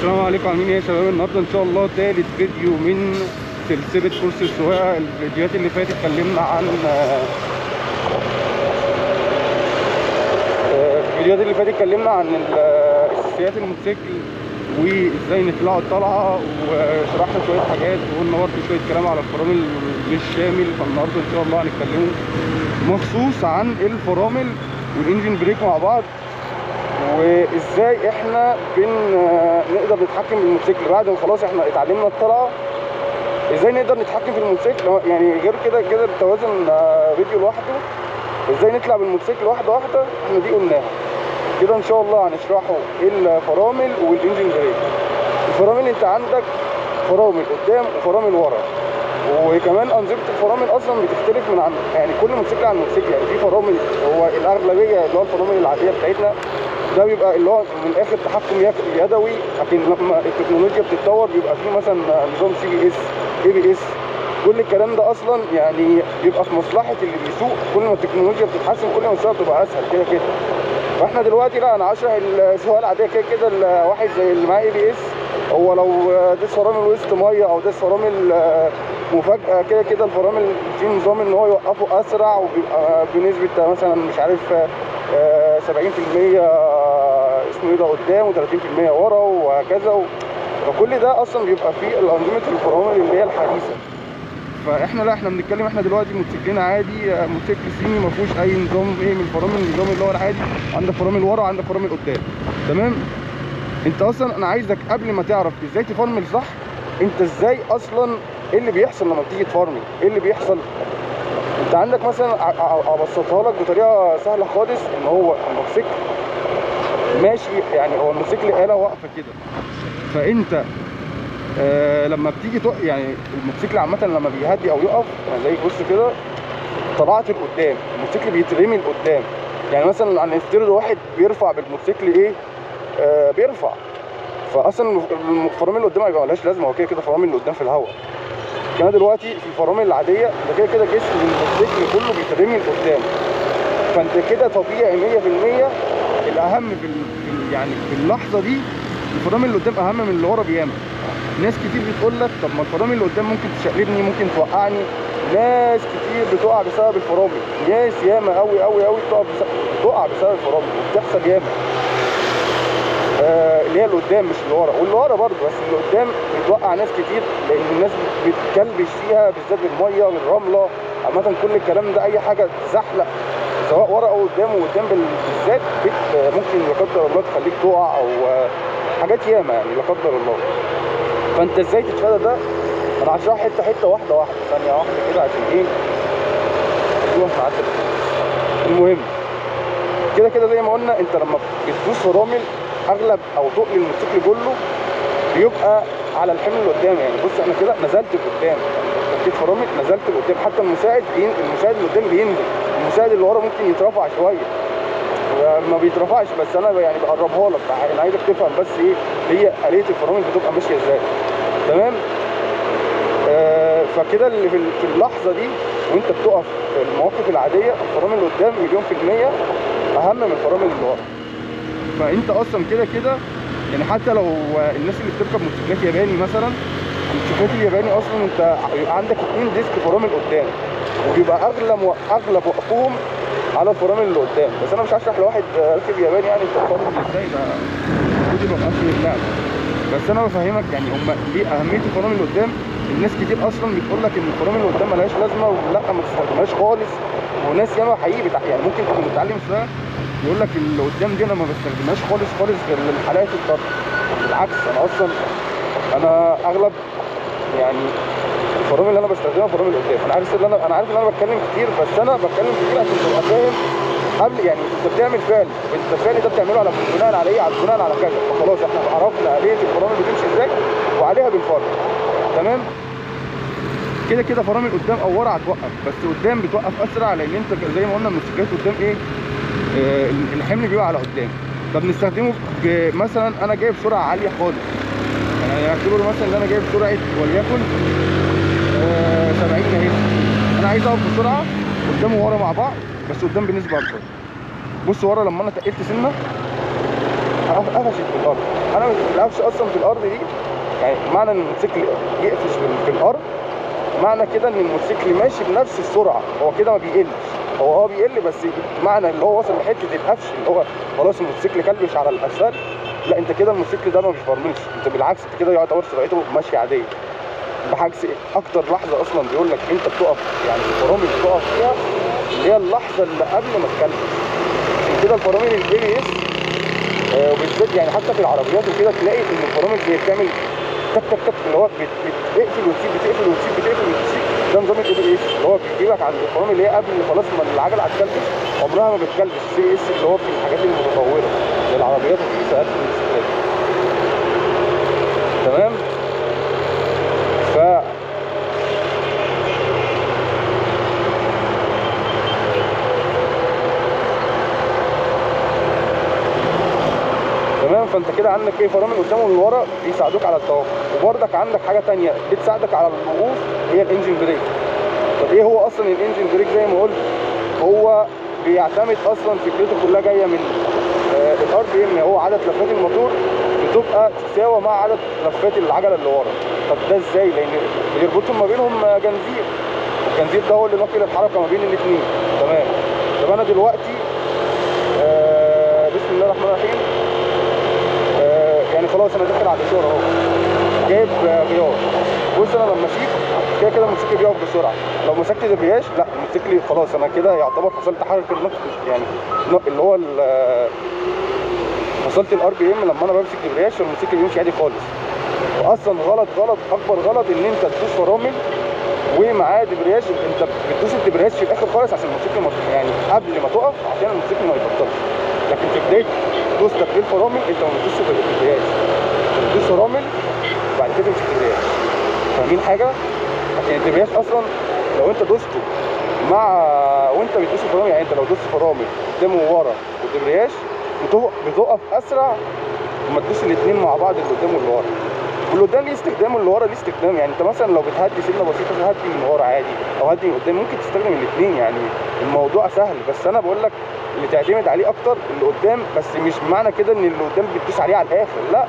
السلام عليكم، عاملين ايه يا شباب؟ النهارده ان شاء الله تالت فيديو من سلسله كورس السواقه. الفيديوهات اللي فاتت اتكلمنا عن اساسيات الموتوسيكل وازاي نطلعوا الطلعه، وشرحنا شويه حاجات وقلنا برضه شويه كلام على الفرامل مش شامل. فالنهارده ان شاء الله هنتكلموا مخصوص عن الفرامل والانجن بريك مع بعض، وازاي احنا نقدر نتحكم بالموتوسيكل بعد ما خلاص احنا اتعلمنا الطلعه. ازاي نقدر نتحكم في الموتوسيكل، يعني غير كده التوازن فيديو لوحده. ازاي نطلع بالموتوسيكل واحده واحده، احنا دي قلناها كده. ان شاء الله هنشرحه الفرامل والانجن بريك. الفرامل انت عندك فرامل قدام وفرامل ورا، وكمان انظمه الفرامل اصلا بتختلف من يعني كل موتوسيكل عن موتوسيكل. يعني في فرامل هو الاغلبيه اللي هو الفرامل العاديه بتاعتنا، ده بيبقى اللي هو من الاخر تحكم يدوي، لكن لما التكنولوجيا بتتطور بيبقى فيه مثلا نظام CBS ABS. كل الكلام ده اصلا يعني بيبقى في مصلحه اللي بيسوق. كل ما التكنولوجيا بتتحسن كل ما السواقه بتبقى اسهل كده. فاحنا دلوقتي لا، انا هشرح السواقه العاديه كده. الواحد زي اللي معاه ABS، هو لو داس فرامل وسط ميه او داس فرامل مفاجاه كده الفرامل في نظام ان هو يوقفه اسرع، وبيبقى بنسبه مثلا مش عارف 70% اسمه ايه ده قدام و30% ورا وهكذا. فكل ده اصلا بيبقى فيه انظمه الفرامل اللي هي الحديثه. فاحنا لا، احنا بنتكلم احنا دلوقتي موتوسيكلنا عادي، موتوسيكل صيني ما فيهوش اي نظام من الفرامل. النظام اللي هو العادي، عندك فرامل ورا وعندك فرامل قدام. تمام. انت اصلا انا عايزك قبل ما تعرف ازاي تفرمل صح، انت ازاي اصلا ايه اللي بيحصل لما بتيجي تفرمل؟ ايه اللي بيحصل؟ انت عندك مثلا ابسطها لك بطريقه سهله خالص، ان هو الموتوسيكل ماشي، يعني هو الموتوسيكل آلة واقفه كده. فانت لما بتيجي يعني الموتوسيكل عامه لما بيهدي او يقف، يعني زي بص كده طلعت لقدام، الموتوسيكل بيترمي لقدام. يعني مثلا هنفترض واحد بيرفع بالموتوسيكل ايه، بيرفع، فاصلا الفرامل اللي قدام ما يبقاش لازمه، هو كده فرامل اللي قدام في الهواء. كان دلوقتي في الفرامل العاديه ده كده جسم الموتوسيكل كله بيترمي لقدام. فانت كده طبيعي 100%. الاهم يعني في اللحظه دي الفرامل اللي قدام اهم من اللي ورا بياما. ناس كتير بتقول لك طب ما الفرامل اللي قدام ممكن تشقلبني، ممكن توقعني. ناس كتير بتقع بسبب الفرامل، ناس ياما قوي بتقع بسبب الفرامل، وبتحصل ياما. اللي هي اللي قدام مش اللي ورا، واللي ورا برضه، بس اللي قدام بتوقع ناس كتير لان الناس بتكلبش فيها، بالذات بالميه بالرمله عامه. كل الكلام ده اي حاجه تزحلق سواء ورا او قدام، وقدام بالذات ممكن لا قدر الله تخليك تقع، او حاجات ياما يعني لا قدر الله. فانت ازاي تتفادى ده؟ انا هشرح حته واحده ثانيه واحده كده عشان ايه نروح نعدل. المهم كده زي ما قلنا، انت لما بتدوس فرامل اغلب او تقل الموتوسيكل كله بيبقى على الحمل اللي قدام. يعني بص انا كده نزلت لقدام، دقيت فرامل نزلت لقدام، حتى المساعد اللي قدام بينزل، المساعد اللي ورا ممكن يترفع شويه، ما بيترفعش، بس انا يعني بقربها لك. انا عايزك تفهم بس ايه هي آلية الفرامل بتبقى ماشيه ازاي. تمام. فكده اللي في اللحظه دي وانت بتقف في المواقف العاديه، الفرامل اللي قدام 100% اهم من الفرامل اللي ورا. فانت اصلا كده يعني حتى لو الناس اللي بتركب موتوسيكلات ياباني مثلا، الموتوسيكلات الياباني اصلا انت يبقى عندك 2 ديسك فرامل قدام، وبيبقى اغلب وقفهم على الفرامل اللي قدام. بس انا مش هشرح لواحد راكب ياباني يعني انت بتفرمل ازاي، ده المفروض يبقى مقفل اللعب. بس انا بفهمك يعني هم ليه اهميه الفرامل اللي قدام. الناس كتير اصلا بتقول لك ان الفرامل اللي قدام ملهاش لازمه، ولا ما تستخدمهاش خالص. وناس ياما حقيقي يعني ممكن تكون متعلم سواقه يقول لك اللي قدام دي انا ما بستخدمهاش خالص غير للحالات الطرف. بالعكس، انا اغلب يعني الفرامل اللي انا بستخدمها فرامل قدام. انا عارف ان انا بتكلم كتير، بس انا بتكلم كتير عشان تبقى فاهم قبل. يعني انت بتعمل فعل، انت الفعل ده بتعمله على بناء على ايه؟ بناء على كذا. فخلاص احنا عرفنا آلية الفرامل بتمشي ازاي وعليها بنفرمل. تمام. كده فرامل قدام او ورا هتوقف، بس قدام بتوقف اسرع، لان انت زي ما قلنا الموتوسيكلات قدام ايه، الحمل بيبقى على قدام. فبنستخدمه مثلا انا جايب سرعه عاليه خالص، يعني اعتبر مثلا ان انا جايب سرعه وليكن 70 اهي. انا عايز اقف بسرعه قدام وورا مع بعض، بس قدام بنسبه اكبر. بص ورا لما انا تقلت سنه قفشت في الارض. انا القفش اصلا في الارض دي يعني معنى ان الموتوسيكل يقفش في الارض، معنى كده ان الموتوسيكل ماشي بنفس السرعه، هو كده ما بيقلش، هو بيقل بس معنى اللي هو وصل لحته القفش اللي هو خلاص الموتوسيكل كلبش على الاسفلت. لا انت كده الموتوسيكل ده ما بيفرملش، انت بالعكس انت كده يعتبر سرعته ماشيه عاديه. بعكس اكتر لحظه اصلا بيقول لك انت بتقف يعني الفرامل بتقف فيها اللي هي اللحظه اللي قبل ما تكلبش. عشان كده الفرامل الاي بي اس وبالذات يعني حتى في العربيات وكده تلاقي ان الفرامل هي بتعمل تك تك تك اللي هو بتقفل وتسيب بتقفل وتسيب بتقفل وتسيب. ده نظام الاي بي اس اللي هو بيجيبك عند الفرامل اللي هي قبل خلاص ما العجله هتكلبش، عمرها ما بتكلبش. السي اس اللي هو في الحاجات المتطوره زي العربيات وفي ساعات الموتوسيكلات. تمام. ف تمام. فانت كده عندك ايه فرامل قدام واللي ورا بيساعدوك على التوقف، وبرضك عندك حاجه ثانيه بتساعدك على الوقوف هي الانجن بريك. طب ايه هو اصلا الانجن بريك؟ زي ما قلت هو بيعتمد اصلا فكرته كلها جايه من الار بي ام، هو عدد لفات الموتور بتبقى تساوي مع عدد لفات العجله اللي ورا. طب ده ازاي؟ لان بيربطهم ما بينهم جنزير، الجنزير ده هو اللي ناقل الحركه ما بين الاثنين. تمام. طب انا دلوقتي بسم الله الرحمن الرحيم يعني خلاص انا داخل على الاشاره اهو، جايب غيار. بص انا لما اسيب كده كده الموتوسيكل بيقف بسرعه، لو مسكت الرياش لا الموتوسيكل خلاص انا كده يعتبر فصلت حركه النقل، يعني اللي هو وصلت الار بي ام. لما انا بمسك الرياش الموتوسيكل بيمشي عادي خالص. واصلا غلط اكبر غلط ان انت تدوس فرامل ومعاه دبرياج. انت بتدوس الدبرياج في الاخر خالص عشان الموتوسيكل يعني قبل ما تقف عشان الموتوسيكل ما يبطلش. لكن في بدايه دوستك للفرامل انت ما بتدوسش بالدبرياج، بتدوس فرامل وبعد كده تمسك الدبرياج. فاهمين حاجه؟ عشان الدبرياج اصلا لو انت دوسته مع وانت بتدوس الفرامل، يعني انت لو دوست فرامل قدام وورا والدبرياج بتقف اسرع لما تدوس الاثنين مع بعض، اللي قدام واللي ورا. واللي قدام ليه استخدام واللي ورا ليه استخدام. يعني انت مثلا لو بتهدي سنه بسيطه تهدي من ورا عادي او هدي من قدام، ممكن تستخدم الاثنين، يعني الموضوع سهل. بس انا بقول لك اللي تعتمد عليه اكتر اللي قدام، بس مش معنى كده ان اللي قدام بتدوس عليه على الاخر، لا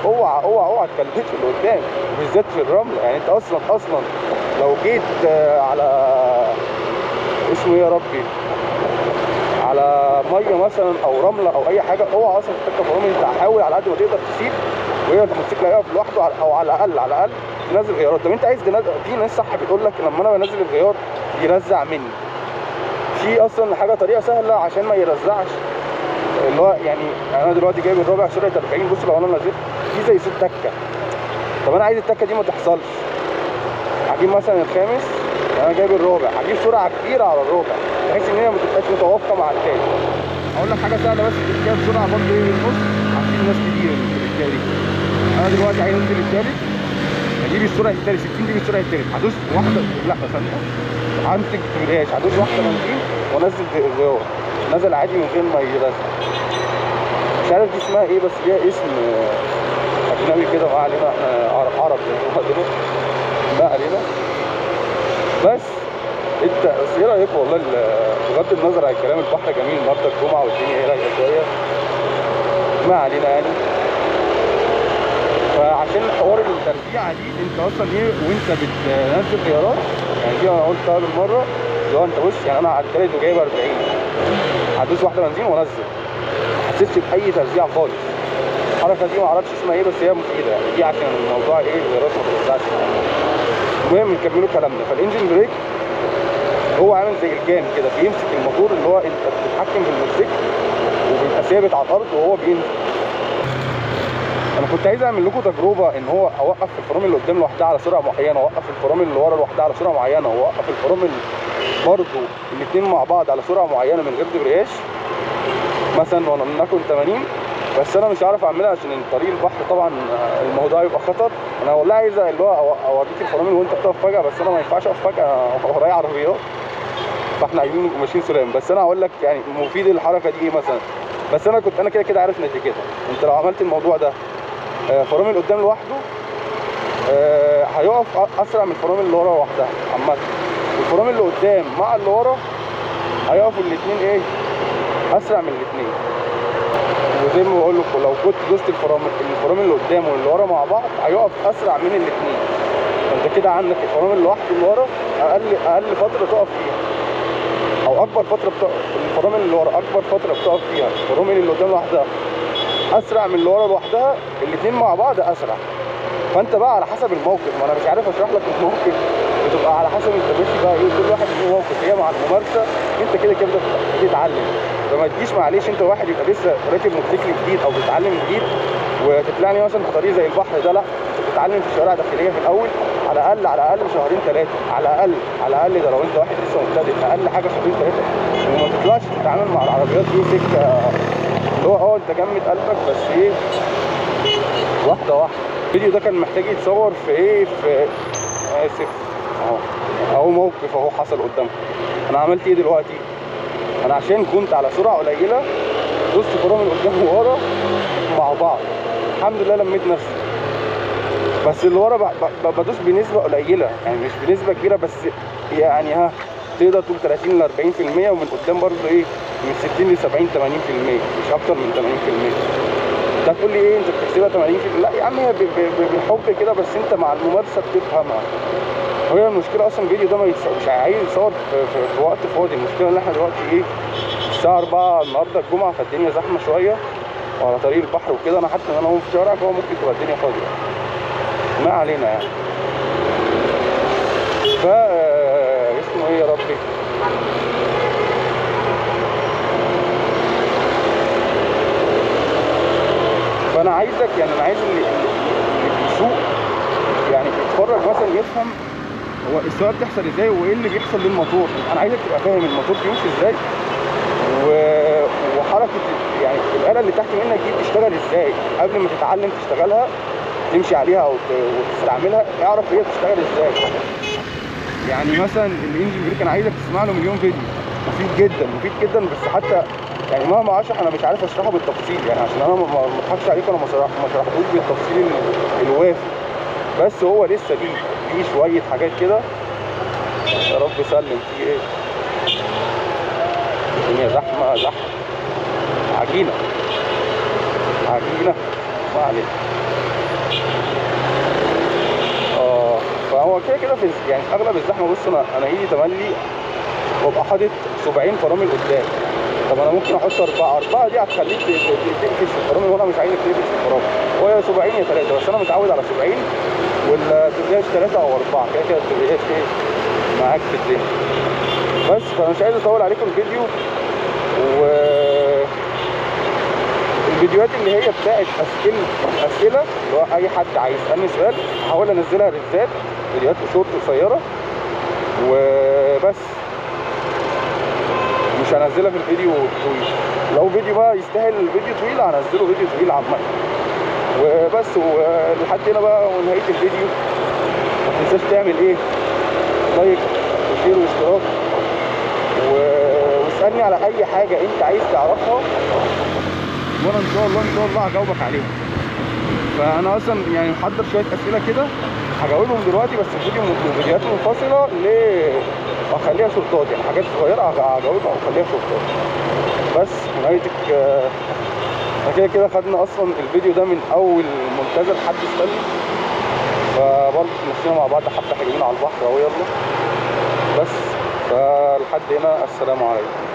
اوعى تكلبش اللي قدام بالذات في الرمله. يعني انت اصلا لو جيت على اسمه ايه يا ربي، على ميه مثلا او رمله او اي حاجه، اوعى اصلا تركب فرامل. انت حاول على قد ما تقدر تسيب وهي الموتوسيكل هيقف لوحده، او على الاقل تنزل غيارات. طب انت عايز في ناس صح بتقول لك لما انا بنزل الغيار يرزع مني. في اصلا حاجه طريقه سهله عشان ما يرزعش، اللي هو يعني انا دلوقتي جايب الرابع سرعه 40. بص لو انا نزلت في زي صوت تكه، طب انا عايز التكه دي ما تحصلش، هجيب مثلا الخامس، انا جايب الرابع هجيب سرعه كبيره على الرابع بحيث ان هي ما تبقاش متوافقه مع التاني. اقول لك حاجه سهله بس تتكاب بسرعه برضه ايه بالنص عشان ناس كتير في التالي. انا دلوقتي عايز انزل التالت، اجيب السرعه التالت 60 دي بالسرعه التالت، هدوس واحده لا ثانيه همسك الدبرياج، هدوس واحده بنزين وانزل الغيار، نزل عادي من غير ما يرزع. مش عارف دي اسمها ايه بس ليها اسم اجنبي كده، ما علينا احنا عرب يعني ما علينا. بس انت بس ايه رايك؟ والله بغض النظر عن الكلام البحر جميل النهارده الجمعه والدنيا ايه رايقه شويه، ما علينا يعني. فعشان حوار الترجيعه دي انت اصلا ايه وانت بتنزل غيارات، يعني دي انا قلتها بالمره، اللي هو انت بص يعني انا على التالت وجايب 40 هدوس واحده بنزين وانزل، ما حسيتش باي ترجيع خالص. الحركه دي ما اعرفش اسمها ايه بس هي مفيده يعني، دي عشان الموضوع ايه الغيارات ما ترزعش. المهم نكملوا كلامنا. فالانجن بريك هو عامل زي الجان كده بيمسك الموتور، اللي هو انت بتتحكم في الموتوسيكل وبيبقى ثابت على الارض وهو بينزل. انا كنت عايز اعمل لكم تجربه ان هو اوقف الفرامل اللي قدام لوحدها على سرعه معينه، اوقف الفرامل اللي ورا لوحدها على سرعه معينه، واوقف الفرامل برضه الاثنين مع بعض على سرعه معينه من غير دبرياج مثلا ولنكن 80. بس انا مش عارف اعملها عشان طريق البحر طبعا الموضوع يبقى خطر. انا والله عايز اللي هو اوريك الفرامل وانت بتقف فجاه، بس انا ما ينفعش اقف فجاه ورايا عربيات، فاحنا عايزين نبقى ماشيين سلام. بس انا هقول لك يعني مفيد الحركه دي ايه مثلا. بس انا كده عارف نتيجتها. انت لو عملت الموضوع ده فرامل قدام لوحده هيقف اسرع من الفرامل اللي ورا لوحدها عامه، والفرامل اللي قدام مع اللي ورا هيقفوا الاثنين ايه اسرع من الاثنين. وزي ما بقول لكم لو كنت دوست الفرامل اللي قدام واللي ورا مع بعض هيقف اسرع من الاثنين. فانت كده عندك الفرامل الواحده اللي ورا اقل فتره تقف فيها، او اكبر فتره الفرامل اللي ورا اكبر فتره بتقف فيها. الفرامل اللي قدام لوحدها اسرع من اللي ورا لوحدها، الاثنين مع بعض اسرع. فانت بقى على حسب الموقف، ما انا مش عارف اشرح لك الموقف، بتبقى على حسب انت ماشي بقى ايه، كل واحد له موقف. هي مع الممارسه انت كده كده بتتعلم. فما تجيش معلش انت واحد يبقى لسه راكب موتوسيكل جديد او بتتعلم جديد وتطلعني مثلا في طريق زي البحر ده، لا انت بتتعلم في شوارع داخليه في الاول على الاقل شهرين ثلاثه، على الاقل ده لو انت واحد لسه مبتدئ اقل حاجه شهرين ثلاثه، وما تطلعش تتعامل مع العربيات دي سكه اللي هو انت جمد قلبك بس ايه، واحده واحده. الفيديو ده كان محتاج يتصور في ايه، في اسف اهو موقف اهو حصل قدامكم. انا عملت ايه دلوقتي؟ انا عشان كنت على سرعه قليله دوست فرامل قدام وورا مع بعض، الحمد لله لميت نفسي. بس اللي ورا بدوس بنسبه قليله، يعني مش بنسبه كبيره، بس يعني ها تقدر تقول 30 ل 40%، ومن قدام برضه ايه من 60 ل 70 80%، مش اكتر من 80%. انت هتقول لي ايه انت بتحسبها 80%؟ لا يا عم هي بالحب كده، بس انت مع الممارسه بتفهمها. هي المشكله اصلا الفيديو ده مش عايز يتصور في وقت فاضي. المشكله ان احنا دلوقتي ايه الساعه 4 النهارده الجمعه، فالدنيا زحمه شويه وعلى طريق البحر وكده. انا حتى انا في شارع فهو ممكن تبقى الدنيا فاضيه، ما علينا يعني. اسمه ايه يا ربي، فانا عايزك يعني انا عايز اللي بيسوق يعني يتفرج مثلا يفهم هو السواقه بتحصل ازاي وايه اللي بيحصل للموتور. انا عايزك تبقى فاهم الموتور بيمشي ازاي وحركه يعني الاله اللي تحت منك دي بتشتغل ازاي. قبل ما تتعلم تشتغلها تمشي عليها وتستعملها اعرف هي بتشتغل ازاي. يعني مثلا الانجن بريك انا عايزك تسمع له مليون فيديو، مفيد جدا مفيد جدا، بس حتى يعني مهما اشرح انا مش عارف اشرحه بالتفصيل، يعني عشان انا ما اضحكش عليك انا ما شرحتوش بالتفصيل الوافي، بس هو لسه ليه شويه حاجات كده. يا رب سلم. في ايه الدنيا زحمه عجينه ما عليك. فهو كده في يعني اغلب الزحمه. بص انا ايدي تملي وابقى حاطط صباعين فرامل قدام. طب انا ممكن احط اربعه دي هتخليك تقفش في الفرامل، وانا مش عايزك تقفش في الفرامل. هو يا صباعين يا ثلاثه، بس انا متعود على صباعين، والتبرياج 3 أو 4 كده التبرياج ايه معاك في الدنيا. بس فانا مش عايز اطول عليكم الفيديو. و الفيديوهات اللي هي بتاعت اسئله اللي هو اي حد عايز يسالني سؤال هحاول انزلها ريلزات، فيديوهات شورت قصيره وبس، مش هنزلها في الفيديو طويل. لو فيديو بقى يستاهل الفيديو طويل هنزله فيديو طويل عامه. وبس ولحد هنا بقى ونهايه الفيديو. ما تنساش تعمل ايه، لايك وشير واشتراك، واسالني على اي حاجه انت عايز تعرفها وانا ان شاء الله هجاوبك عليها. فانا اصلا يعني محضر شويه اسئله كده هجاوبهم دلوقتي، بس فيديوهات منفصله واخليها شورتات، يعني حاجات صغيره هجاوبها واخليها شورتات. بس نهايتك احنا كده خدنا اصلا الفيديو ده من اول منتزه لحد ستانلي، فبرضه مشينا مع بعض حبه حلوين على البحر اهو. يلا بس فلحد هنا السلام عليكم.